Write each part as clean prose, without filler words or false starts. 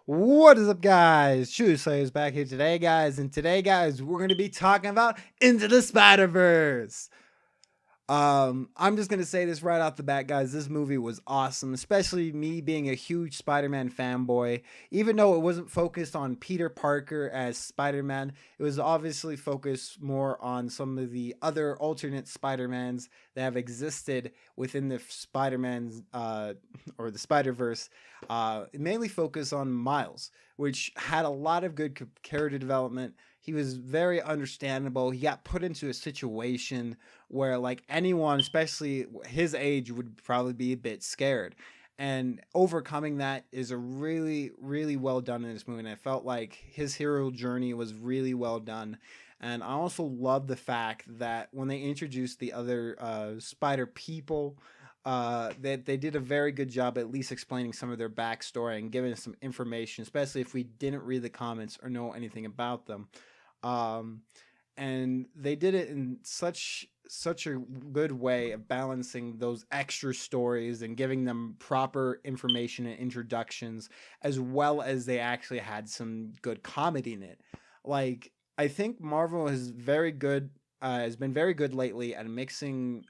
What is up, guys? ChewySlayer is back here today, guys. And today, guys, we're going to be talking about Into the Spider-Verse. I'm just going to say this right off the bat, guys. This movie was awesome, especially me being a huge Spider-Man fanboy. Even though it wasn't focused on Peter Parker as Spider-Man, it was obviously focused more on some of the other alternate Spider-Mans that have existed within the Spider-Man's or the Spider-Verse. It mainly focused on Miles, which had a lot of good character development. He was very understandable. He got put into a situation where, like, anyone, especially his age, would probably be a bit scared. And overcoming that is a really, really well done in this movie. And I felt like his hero journey was really well done. And I also love the fact that when they introduced the other spider people, that they did a very good job at least explaining some of their backstory and giving us some information, especially if we didn't read the comments or know anything about them. And they did it in such a good way of balancing those extra stories and giving them proper information and introductions, as well as they actually had some good comedy in it. Like, I think Marvel has been very good lately at mixing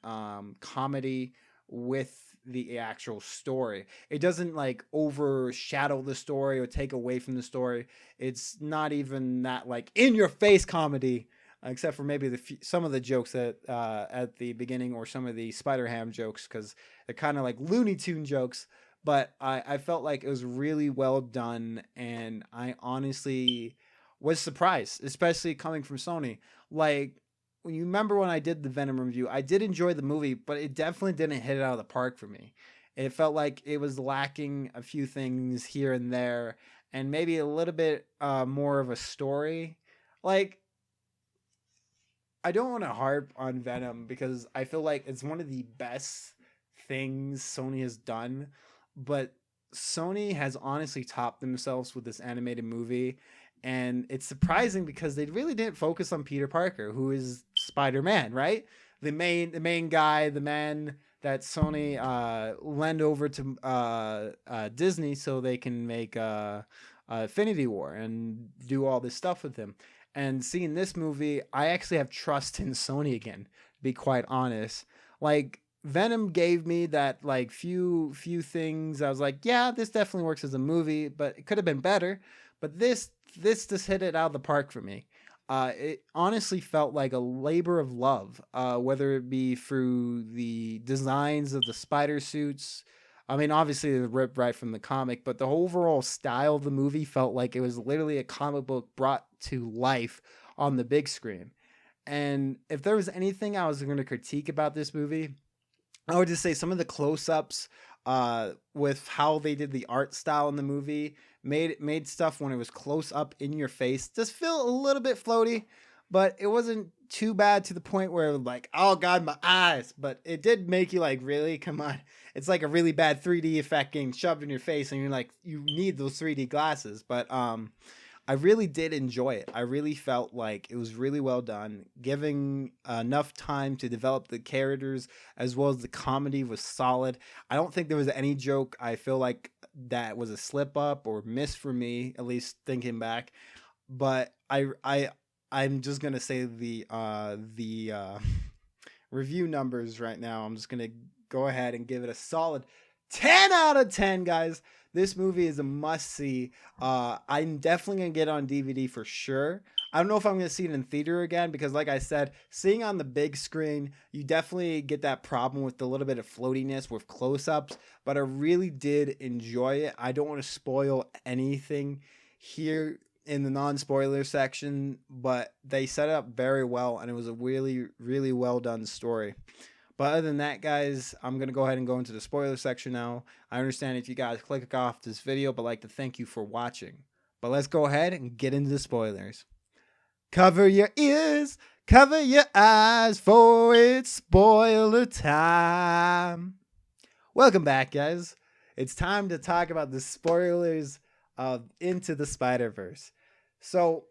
comedy with the actual story. It doesn't like overshadow the story or take away from the story. It's not even that like in your face comedy, except for maybe some of the jokes that at the beginning, or some of the Spider-Ham jokes, because they're kind of like Looney Tune jokes. But I felt like it was really well done, and I honestly was surprised, especially coming from Sony. Like, when you remember when I did the Venom review, I did enjoy the movie, but it definitely didn't hit it out of the park for me. It felt like it was lacking a few things here and there, and maybe a little bit more of a story. Like, I don't want to harp on Venom because I feel like it's one of the best things Sony has done, but Sony has honestly topped themselves with this animated movie. And it's surprising because they really didn't focus on Peter Parker, who is Spider-Man, right? The main guy, the man that Sony lend over to Disney so they can make Infinity War and do all this stuff with him. And seeing this movie, I actually have trust in Sony again, to be quite honest. Like, Venom gave me that like few things I was like, yeah, this definitely works as a movie, but it could have been better. But this just hit it out of the park for me. It honestly felt like a labor of love, whether it be through the designs of the spider suits. I mean, obviously they're ripped right from the comic, but the overall style of the movie felt like it was literally a comic book brought to life on the big screen. And if there was anything I was going to critique about this movie, I would just say some of the close-ups with how they did the art style in the movie made stuff when it was close up in your face just feel a little bit floaty, but it wasn't too bad to the point where like, oh god, my eyes. But it did make you like, really, come on. It's like a really bad 3D effect getting shoved in your face, and you're like, you need those 3D glasses. But I really did enjoy it. I really felt like it was really well done, giving enough time to develop the characters, as well as the comedy was solid. I don't think there was any joke I feel like that was a slip up or miss for me, at least thinking back. But I'm just gonna say the review numbers right now. I'm just gonna go ahead and give it a solid 10 out of 10, guys. This movie is a must-see. I'm definitely going to get it on DVD for sure. I don't know if I'm going to see it in theater again because, like I said, seeing on the big screen, you definitely get that problem with the little bit of floatiness with close-ups, but I really did enjoy it. I don't want to spoil anything here in the non-spoiler section, but they set it up very well, and it was a really, really well-done story. But other than that, guys, I'm going to go ahead and go into the spoiler section now. I understand if you guys click off this video, but I'd like to thank you for watching. But let's go ahead and get into the spoilers. Cover your ears, cover your eyes, for it's spoiler time. Welcome back, guys. It's time to talk about the spoilers of Into the Spider-Verse. So,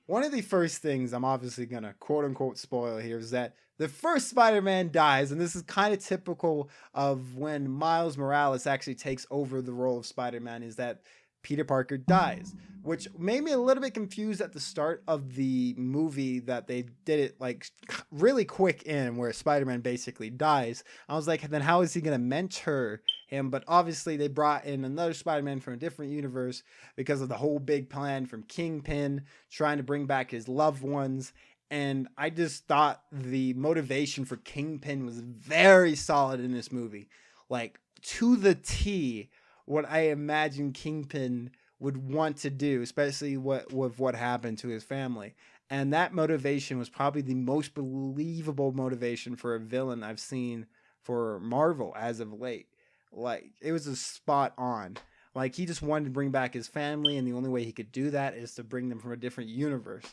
one of the first things I'm obviously gonna quote unquote spoil here is that the first Spider-Man dies, and this is kind of typical of when Miles Morales actually takes over the role of Spider-Man, is that Peter Parker dies, which made me a little bit confused at the start of the movie that they did it like really quick in where Spider-Man basically dies. I was like, then how is he gonna mentor him? But obviously they brought in another Spider-Man from a different universe because of the whole big plan from Kingpin trying to bring back his loved ones. And I just thought the motivation for Kingpin was very solid in this movie. Like to the T, what I imagine Kingpin would want to do, especially with what happened to his family. And that motivation was probably the most believable motivation for a villain I've seen for Marvel as of late. Like it was a spot on. Like he just wanted to bring back his family, and the only way he could do that is to bring them from a different universe.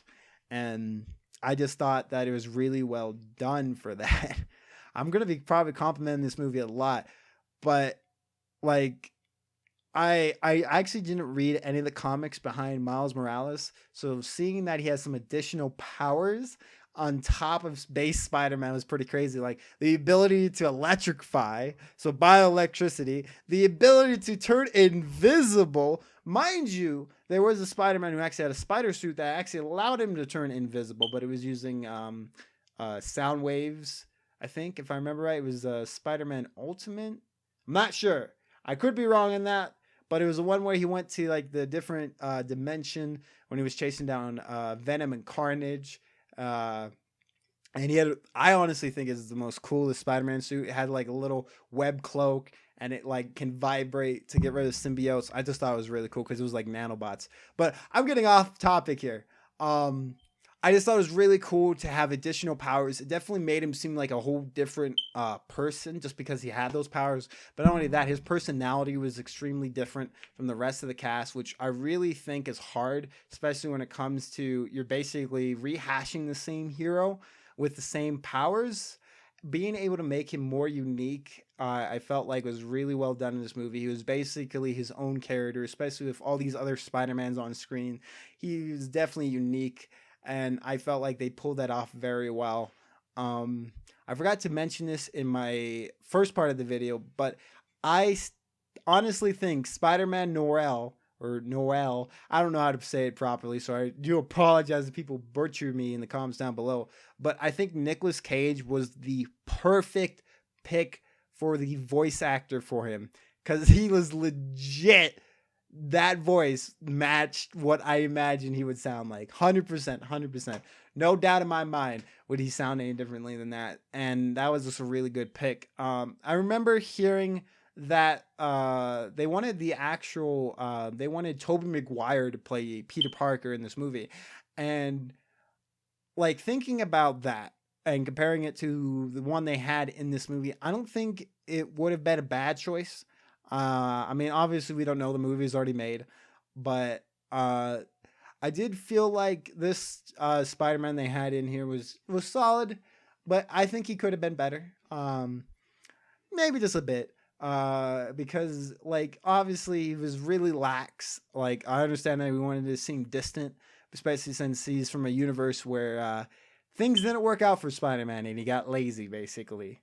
And I just thought that it was really well done for that. I'm gonna be probably complimenting this movie a lot, but like I actually didn't read any of the comics behind Miles Morales, so seeing that he has some additional powers on top of base Spider-Man was pretty crazy. Like the ability to electrify, so bioelectricity, the ability to turn invisible. Mind you, there was a Spider-Man who actually had a spider suit that actually allowed him to turn invisible, but it was using sound waves. I think, if I remember right, it was Spider-Man Ultimate. I'm not sure. I could be wrong in that, but it was the one where he went to like the different dimension when he was chasing down Venom and Carnage. And he had, I honestly think is the most coolest Spider-Man suit. It had like a little web cloak, and it like can vibrate to get rid of symbiotes. I just thought it was really cool because it was like nanobots. But I'm getting off topic here. I just thought it was really cool to have additional powers. It definitely made him seem like a whole different person just because he had those powers. But not only that, his personality was extremely different from the rest of the cast, which I really think is hard, especially when it comes to you're basically rehashing the same hero with the same powers. Being able to make him more unique, I felt like was really well done in this movie. He was basically his own character, especially with all these other Spider-Mans on screen. He was definitely unique, and I felt like they pulled that off very well. I forgot to mention this in my first part of the video, but I honestly think Spider-Man Noel, or Noel, I don't know how to say it properly, so I do apologize if people butcher me in the comments down below. But I think Nicolas Cage was the perfect pick for the voice actor for him, because he was legit. That voice matched what I imagined he would sound like. 100%, 100%. No doubt in my mind would he sound any differently than that. And that was just a really good pick. I remember hearing that they wanted they wanted Tobey Maguire to play Peter Parker in this movie. And like thinking about that and comparing it to the one they had in this movie, I don't think it would have been a bad choice. I mean, obviously we don't know, the movie's already made, but I did feel like this Spider-Man they had in here was solid, but I think he could have been better. Maybe just a bit. Because like obviously he was really lax. Like I understand that we wanted to seem distant, especially since he's from a universe where things didn't work out for Spider-Man and he got lazy basically.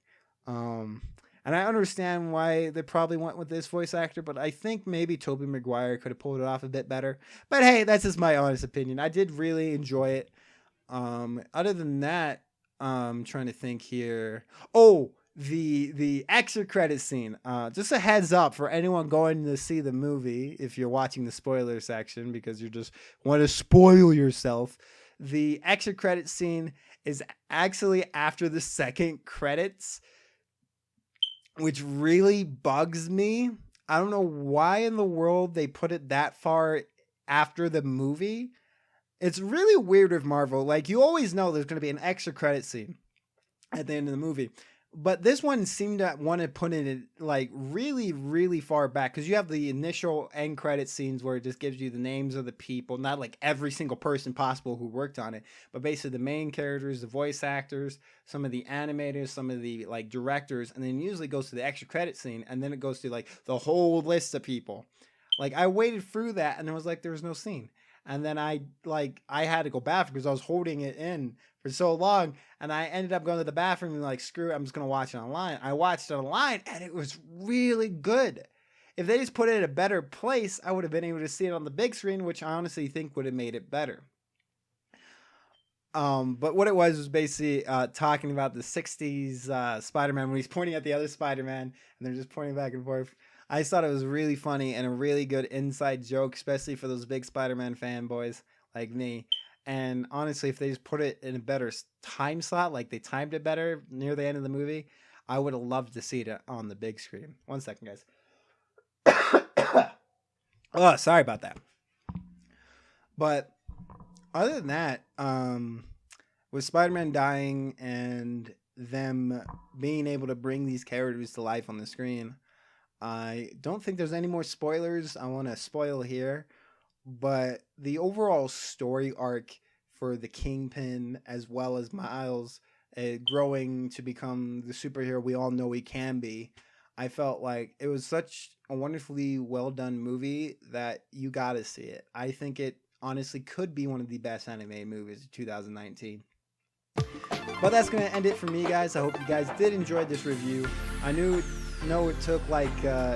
And I understand why they probably went with this voice actor, but I think maybe Tobey Maguire could have pulled it off a bit better. But hey, that's just my honest opinion. I did really enjoy it. Other than that, I'm trying to think here. Oh, the extra credit scene. Just a heads up for anyone going to see the movie, if you're watching the spoiler section because you just want to spoil yourself. The extra credit scene is actually after the second credits, which really bugs me. I don't know why in the world they put it that far after the movie. It's really weird with Marvel. Like, you always know there's going to be an extra credit scene at the end of the movie. But this one seemed to want to put it like really, really far back, because you have the initial end credit scenes where it just gives you the names of the people, not like every single person possible who worked on it, but basically the main characters, the voice actors, some of the animators, some of the like directors, and then usually goes to the extra credit scene, and then it goes to like the whole list of people. Like I waited through that and it was like there was no scene. and then I had to go bathroom because I was holding it in for so long, and I ended up going to the bathroom and like, screw it, I'm just gonna watch it online. I watched it online, and it was really good. If they just put it in a better place, I would have been able to see it on the big screen, which I honestly think would have made it better. But what it was basically talking about the 60s Spider-Man when he's pointing at the other Spider-Man and they're just pointing back and forth. I thought it was really funny and a really good inside joke, especially for those big Spider-Man fanboys like me. And honestly, if they just put it in a better time slot, like they timed it better near the end of the movie, I would have loved to see it on the big screen. 1 second, guys. Oh, sorry about that. But other than that, with Spider-Man dying and them being able to bring these characters to life on the screen, I don't think there's any more spoilers I want to spoil here, but the overall story arc for the Kingpin as well as Miles growing to become the superhero we all know he can be, I felt like it was such a wonderfully well done movie that you gotta see it. I think it honestly could be one of the best animated movies of 2019. But that's going to end it for me, guys. I hope you guys did enjoy this review. I know it took like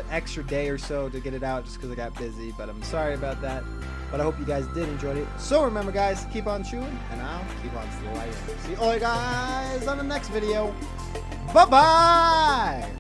extra day or so to get it out just because I got busy, but I'm sorry about that. But I hope you guys did enjoy it. So remember, guys, keep on chewing, and I'll keep on slaying. See all you guys on the next video. Bye-bye!